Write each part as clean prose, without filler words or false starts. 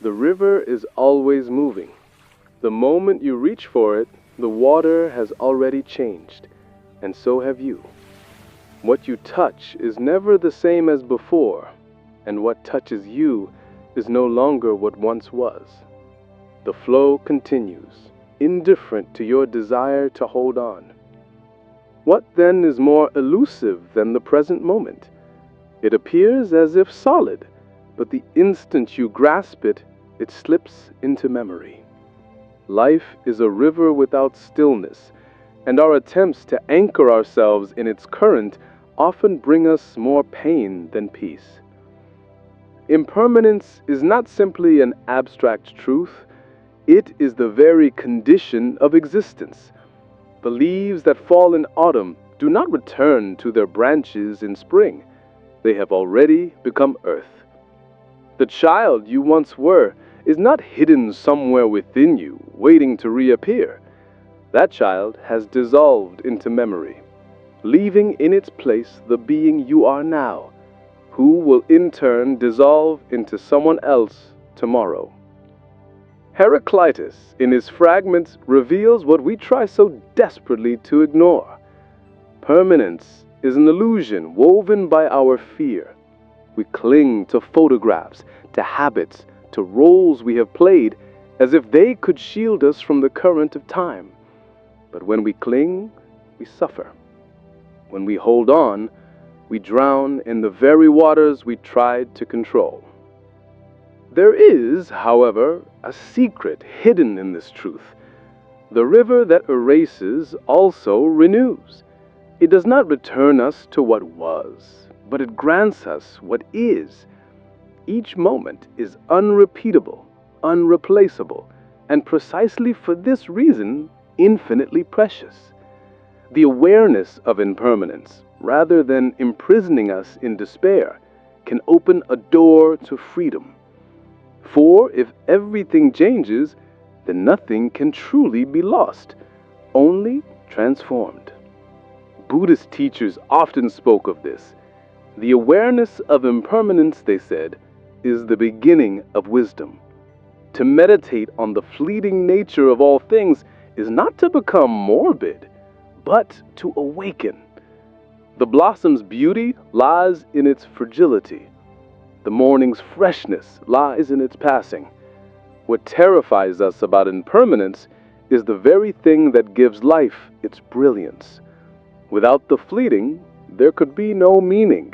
The river is always moving. The moment you reach for it, the water has already changed, and so have you. What you touch is never the same as before, and what touches you is no longer what once was. The flow continues, indifferent to your desire to hold on. What then is more elusive than the present moment? It appears as if solid, but the instant you grasp it, it slips into memory. Life is a river without stillness, and our attempts to anchor ourselves in its current often bring us more pain than peace. Impermanence is not simply an abstract truth, it is the very condition of existence. The leaves that fall in autumn do not return to their branches in spring. They have already become earth. The child you once were is not hidden somewhere within you, waiting to reappear. That child has dissolved into memory, leaving in its place the being you are now, who will in turn dissolve into someone else tomorrow. Heraclitus, in his fragments, reveals what we try so desperately to ignore. Permanence is an illusion woven by our fear. We cling to photographs, to habits, to roles we have played, as if they could shield us from the current of time. But when we cling, we suffer. When we hold on, we drown in the very waters we tried to control. There is, however, a secret hidden in this truth. The river that erases also renews. It does not return us to what was, but it grants us what is. Each moment is unrepeatable, unreplaceable, and precisely for this reason, infinitely precious. The awareness of impermanence, rather than imprisoning us in despair, can open a door to freedom. For if everything changes, then nothing can truly be lost, only transformed. Buddhist teachers often spoke of this. The awareness of impermanence, they said, is the beginning of wisdom. To meditate on the fleeting nature of all things is not to become morbid, but to awaken. The blossom's beauty lies in its fragility. The morning's freshness lies in its passing. What terrifies us about impermanence is the very thing that gives life its brilliance. Without the fleeting, there could be no meaning.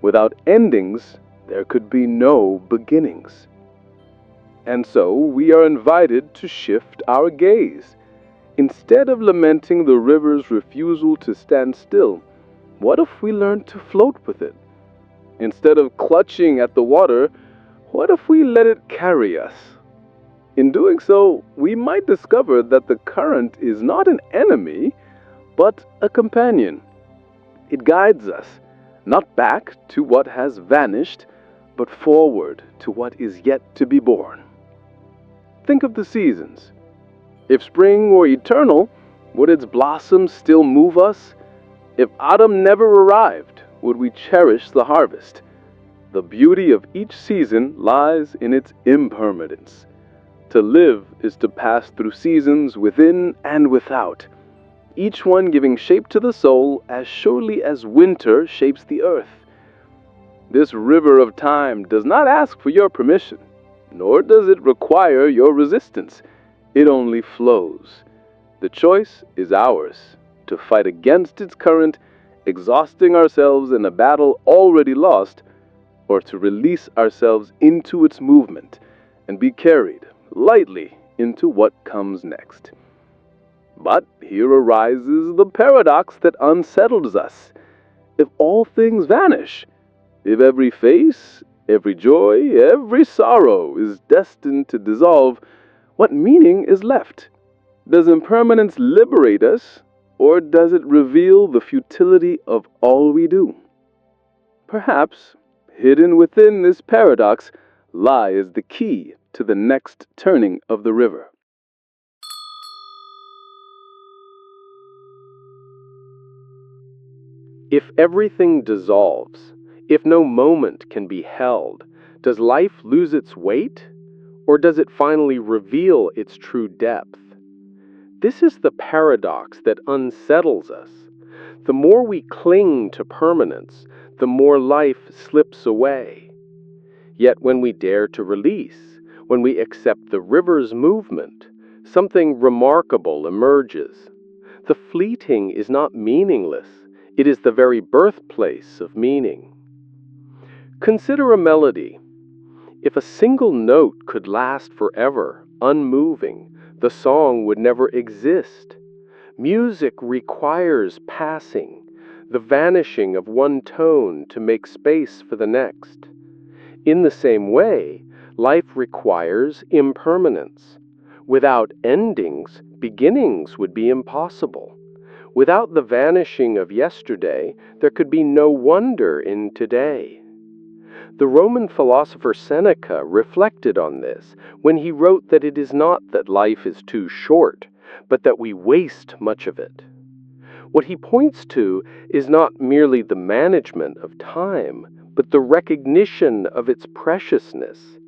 Without endings, there could be no beginnings. And so we are invited to shift our gaze. Instead of lamenting the river's refusal to stand still, what if we learned to float with it? Instead of clutching at the water, what if we let it carry us? In doing so, we might discover that the current is not an enemy, but a companion. It guides us, not back to what has vanished, but forward to what is yet to be born. Think of the seasons. If spring were eternal, would its blossoms still move us? If autumn never arrived, would we cherish the harvest? The beauty of each season lies in its impermanence. To live is to pass through seasons within and without, each one giving shape to the soul as surely as winter shapes the earth. This river of time does not ask for your permission, nor does it require your resistance. It only flows. The choice is ours, to fight against its current, exhausting ourselves in a battle already lost, or to release ourselves into its movement and be carried lightly into what comes next. But here arises the paradox that unsettles us. If all things vanish, if every face, every joy, every sorrow is destined to dissolve, what meaning is left? Does impermanence liberate us, or does it reveal the futility of all we do? Perhaps, hidden within this paradox, lies the key to the next turning of the river. If everything dissolves, if no moment can be held, does life lose its weight? Or does it finally reveal its true depth? This is the paradox that unsettles us. The more we cling to permanence, the more life slips away. Yet when we dare to release, when we accept the river's movement, something remarkable emerges. The fleeting is not meaningless, it is the very birthplace of meaning. Consider a melody. If a single note could last forever, unmoving, the song would never exist. Music requires passing, the vanishing of one tone to make space for the next. In the same way, life requires impermanence. Without endings, beginnings would be impossible. Without the vanishing of yesterday, there could be no wonder in today. The Roman philosopher Seneca reflected on this when he wrote that it is not that life is too short, but that we waste much of it. What he points to is not merely the management of time, but the recognition of its preciousness.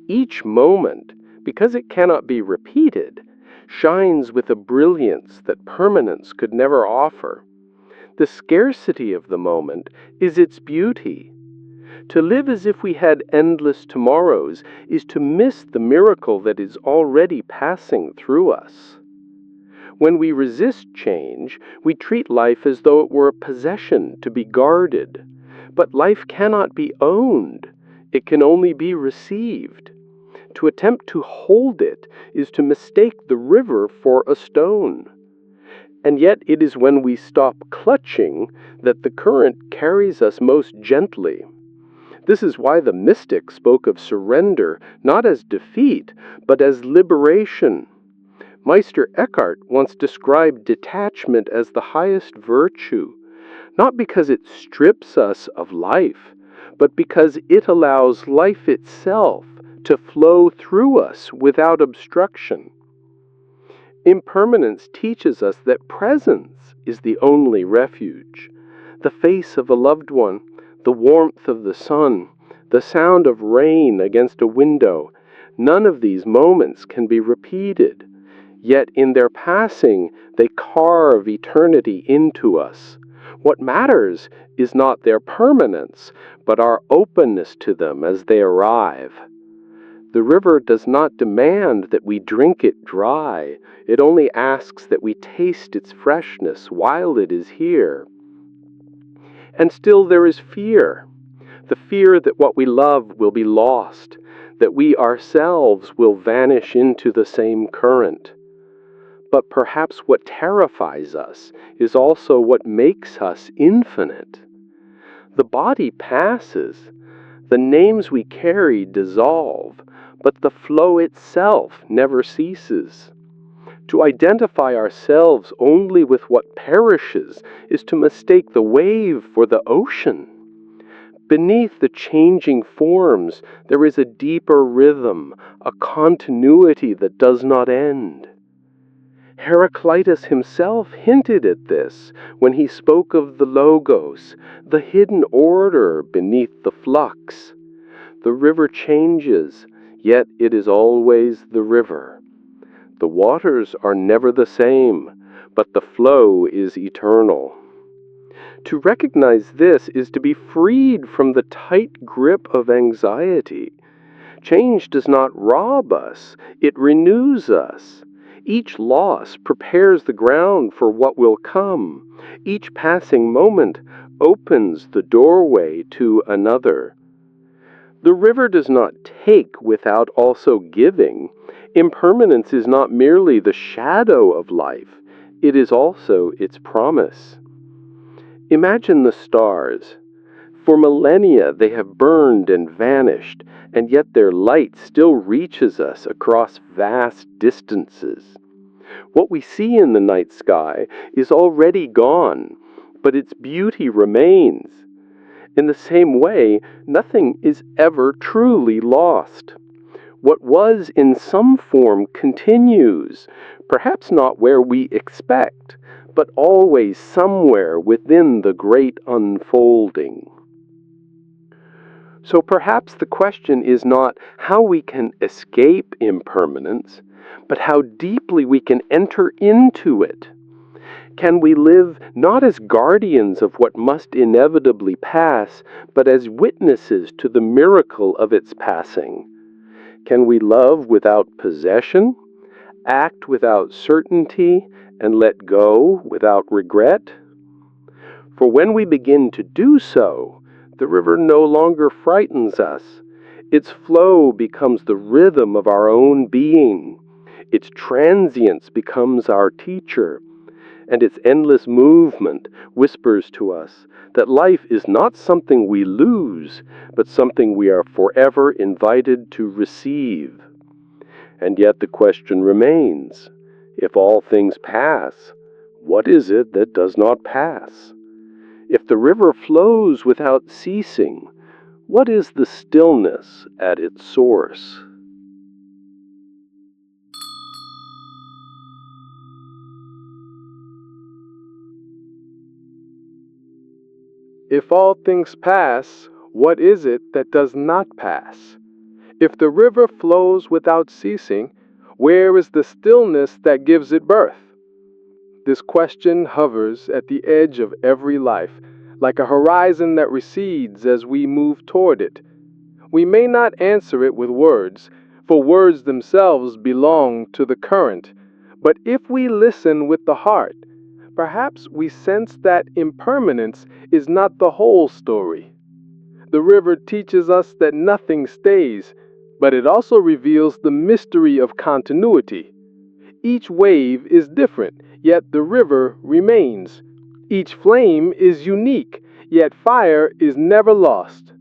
Each moment, because it cannot be repeated, shines with a brilliance that permanence could never offer. The scarcity of the moment is its beauty. To live as if we had endless tomorrows is to miss the miracle that is already passing through us. When we resist change, we treat life as though it were a possession to be guarded. But life cannot be owned. It can only be received. To attempt to hold it is to mistake the river for a stone. And yet it is when we stop clutching that the current carries us most gently. This is why the mystic spoke of surrender not as defeat, but as liberation. Meister Eckhart once described detachment as the highest virtue, not because it strips us of life, but because it allows life itself to flow through us without obstruction. Impermanence teaches us that presence is the only refuge. The face of a loved one, the warmth of the sun, the sound of rain against a window, none of these moments can be repeated. Yet in their passing, they carve eternity into us. What matters is not their permanence, but our openness to them as they arrive. The river does not demand that we drink it dry. It only asks that we taste its freshness while it is here. And still there is fear. The fear that what we love will be lost, that we ourselves will vanish into the same current. But perhaps what terrifies us is also what makes us infinite. The body passes, the names we carry dissolve, but the flow itself never ceases. To identify ourselves only with what perishes is to mistake the wave for the ocean. Beneath the changing forms, there is a deeper rhythm, a continuity that does not end. Heraclitus himself hinted at this when he spoke of the logos, the hidden order beneath the flux. The river changes, yet it is always the river. The waters are never the same, but the flow is eternal. To recognize this is to be freed from the tight grip of anxiety. Change does not rob us, it renews us. Each loss prepares the ground for what will come. Each passing moment opens the doorway to another. The river does not take without also giving. Impermanence is not merely the shadow of life, it is also its promise. Imagine the stars. For millennia they have burned and vanished, and yet their light still reaches us across vast distances. What we see in the night sky is already gone, but its beauty remains. In the same way, nothing is ever truly lost. What was in some form continues, perhaps not where we expect, but always somewhere within the great unfolding. So perhaps the question is not how we can escape impermanence, but how deeply we can enter into it. Can we live not as guardians of what must inevitably pass, but as witnesses to the miracle of its passing? Can we love without possession, act without certainty, and let go without regret? For when we begin to do so, the river no longer frightens us. Its flow becomes the rhythm of our own being. Its transience becomes our teacher, and its endless movement whispers to us that life is not something we lose, but something we are forever invited to receive. And yet the question remains, if all things pass, what is it that does not pass? If the river flows without ceasing, what is the stillness at its source? If all things pass, what is it that does not pass? If the river flows without ceasing, where is the stillness that gives it birth? This question hovers at the edge of every life, like a horizon that recedes as we move toward it. We may not answer it with words, for words themselves belong to the current. But if we listen with the heart, perhaps we sense that impermanence is not the whole story. The river teaches us that nothing stays, but it also reveals the mystery of continuity. Each wave is different, yet the river remains. Each flame is unique, yet fire is never lost.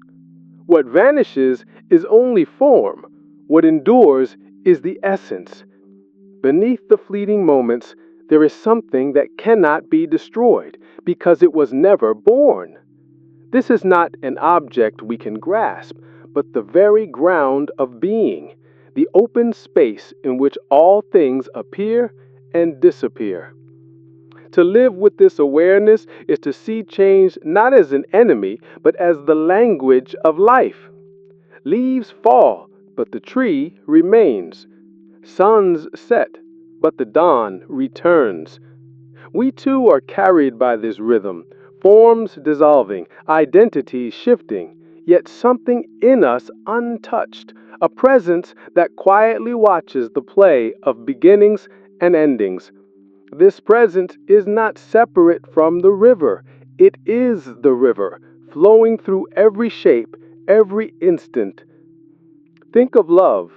What vanishes is only form. What endures is the essence. Beneath the fleeting moments, there is something that cannot be destroyed because it was never born. This is not an object we can grasp, but the very ground of being, the open space in which all things appear and disappear. To live with this awareness is to see change not as an enemy, but as the language of life. Leaves fall, but the tree remains. Suns set, but the dawn returns. We too are carried by this rhythm, forms dissolving, identities shifting, yet something in us untouched, a presence that quietly watches the play of beginnings and endings. This presence is not separate from the river. It is the river, flowing through every shape, every instant. Think of love.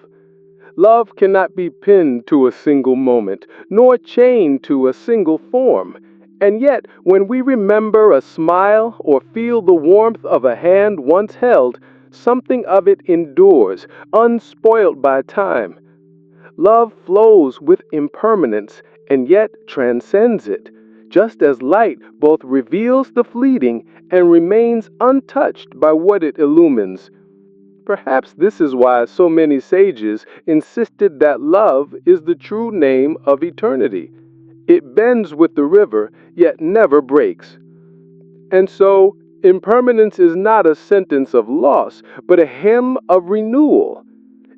Love cannot be pinned to a single moment, nor chained to a single form. And yet, when we remember a smile or feel the warmth of a hand once held, something of it endures, unspoiled by time. Love flows with impermanence and yet transcends it, just as light both reveals the fleeting and remains untouched by what it illumines. Perhaps this is why so many sages insisted that love is the true name of eternity. It bends with the river, yet never breaks. And so, impermanence is not a sentence of loss, but a hymn of renewal.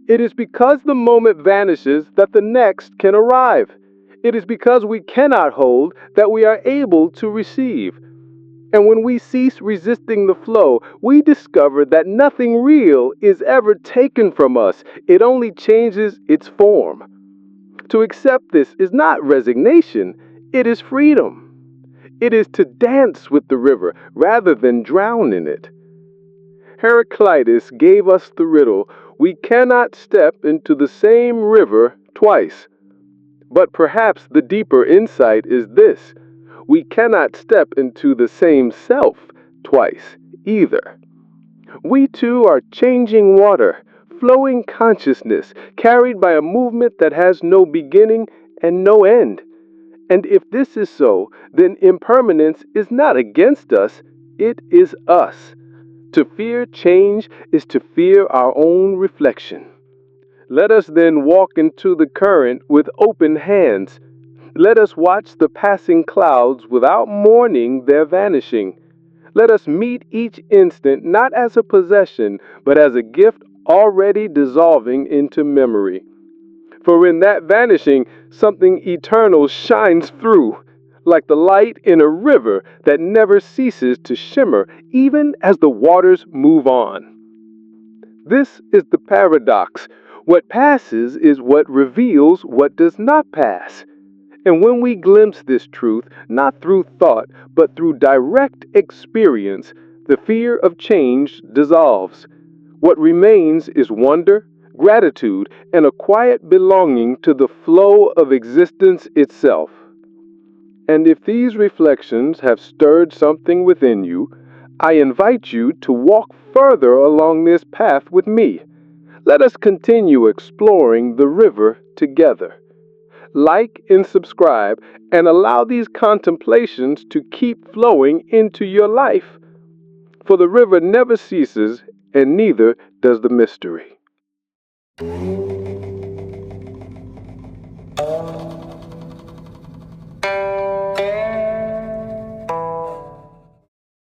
It is because the moment vanishes that the next can arrive. It is because we cannot hold that we are able to receive. And when we cease resisting the flow, we discover that nothing real is ever taken from us. It only changes its form. To accept this is not resignation, it is freedom. It is to dance with the river rather than drown in it. Heraclitus gave us the riddle: we cannot step into the same river twice. But perhaps the deeper insight is this: we cannot step into the same self twice either. We too are changing water, flowing consciousness, carried by a movement that has no beginning and no end. And if this is so, then impermanence is not against us, it is us. To fear change is to fear our own reflection. Let us then walk into the current with open hands. Let us watch the passing clouds without mourning their vanishing. Let us meet each instant not as a possession, but as a gift already dissolving into memory. For in that vanishing, something eternal shines through, like the light in a river that never ceases to shimmer even as the waters move on. This is the paradox. What passes is what reveals what does not pass. And when we glimpse this truth, not through thought, but through direct experience, the fear of change dissolves. What remains is wonder, gratitude, and a quiet belonging to the flow of existence itself. And if these reflections have stirred something within you, I invite you to walk further along this path with me. Let us continue exploring the river together. Like and subscribe, and allow these contemplations to keep flowing into your life. For the river never ceases, and neither does the mystery.